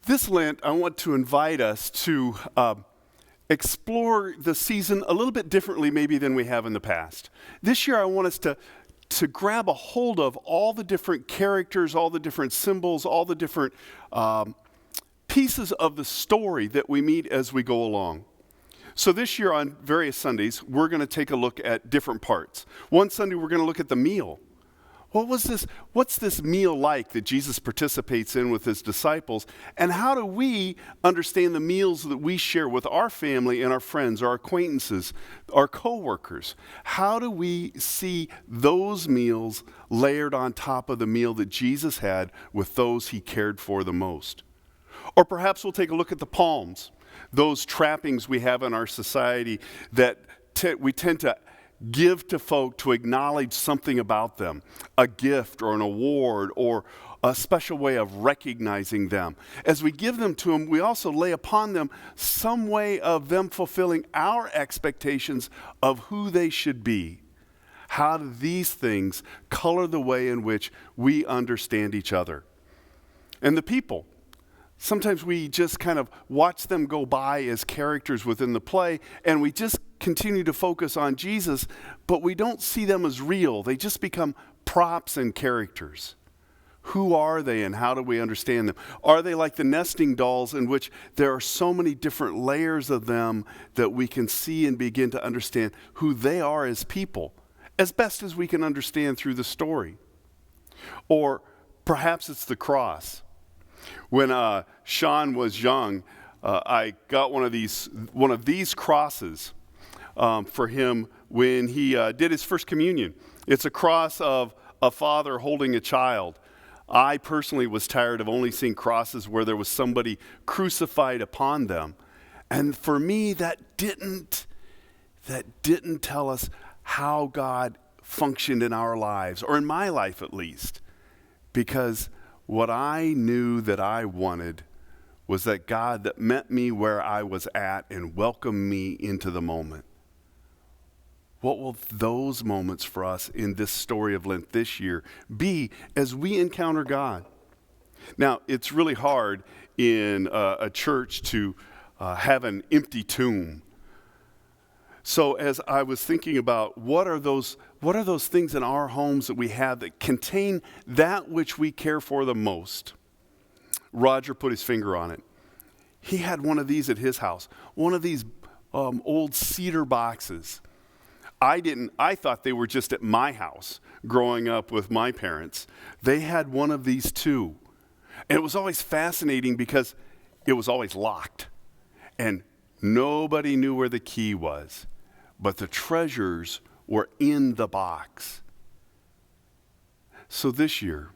This Lent, I want to invite us to explore the season a little bit differently maybe than we have in the past. This year I want us to grab a hold of all the different characters, all the different symbols, all the different pieces of the story that we meet as we go along. So this year on various Sundays, we're going to take a look at different parts. One Sunday we're going to look at the meal. What's this meal like that Jesus participates in with his disciples? And how do we understand the meals that we share with our family and our friends, our acquaintances, our coworkers? How do we see those meals layered on top of the meal that Jesus had with those he cared for the most? Or perhaps we'll take a look at the palms, those trappings we have in our society that we tend to give to folk to acknowledge something about them, a gift or an award or a special way of recognizing them. As we give them to them, we also lay upon them some way of them fulfilling our expectations of who they should be. How do these things color the way in which we understand each other? And the people. Sometimes we just kind of watch them go by as characters within the play, and we just continue to focus on Jesus, but we don't see them as real. They just become props and characters. Who are they and how do we understand them? Are they like the nesting dolls in which there are so many different layers of them that we can see and begin to understand who they are as people, as best as we can understand through the story? Or perhaps it's the cross. When Sean was young, I got one of these crosses for him when he did his first communion. It's a cross of a father holding a child. I personally was tired of only seeing crosses where there was somebody crucified upon them. And for me, that didn't tell us how God functioned in our lives, or in my life at least. Because what I knew that I wanted was that God that met me where I was at and welcomed me into the moment. What will those moments for us in this story of Lent this year be as we encounter God? Now, it's really hard in a church to have an empty tomb. So as I was thinking about what are those things in our homes that we have that contain that which we care for the most? Roger put his finger on it. He had one of these at his house, one of these old cedar boxes. I thought they were just at my house growing up with my parents. They had one of these too. And it was always fascinating because it was always locked. And nobody knew where the key was. But the treasures were in the box. So this year,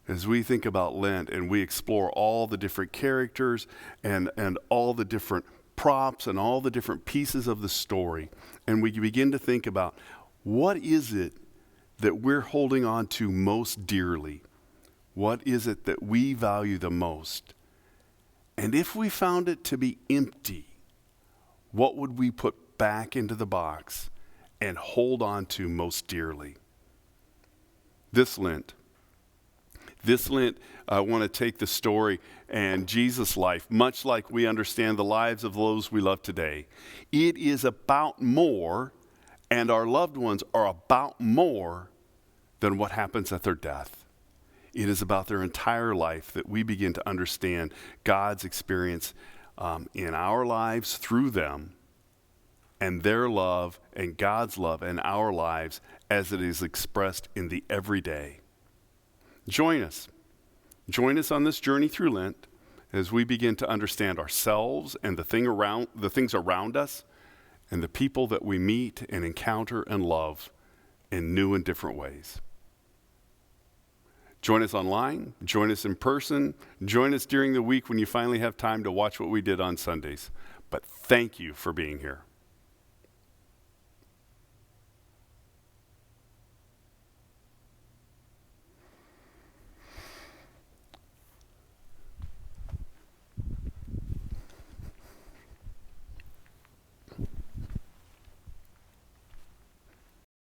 as we think about Lent and we explore all the different characters and all the different props and all the different pieces of the story, and we begin to think about what is it that we're holding on to most dearly? What is it that we value the most? And if we found it to be empty, what would we put back into the box and hold on to most dearly? This Lent, I want to take the story and Jesus' life, much like we understand the lives of those we love today. It is about more, and our loved ones are about more than what happens at their death. It is about their entire life that we begin to understand God's experience in our lives through them, and their love and God's love in our lives as it is expressed in the everyday. Join us. Join us on this journey through Lent as we begin to understand ourselves and the things around us and the people that we meet and encounter and love in new and different ways. Join us online, join us in person, join us during the week when you finally have time to watch what we did on Sundays. But thank you for being here.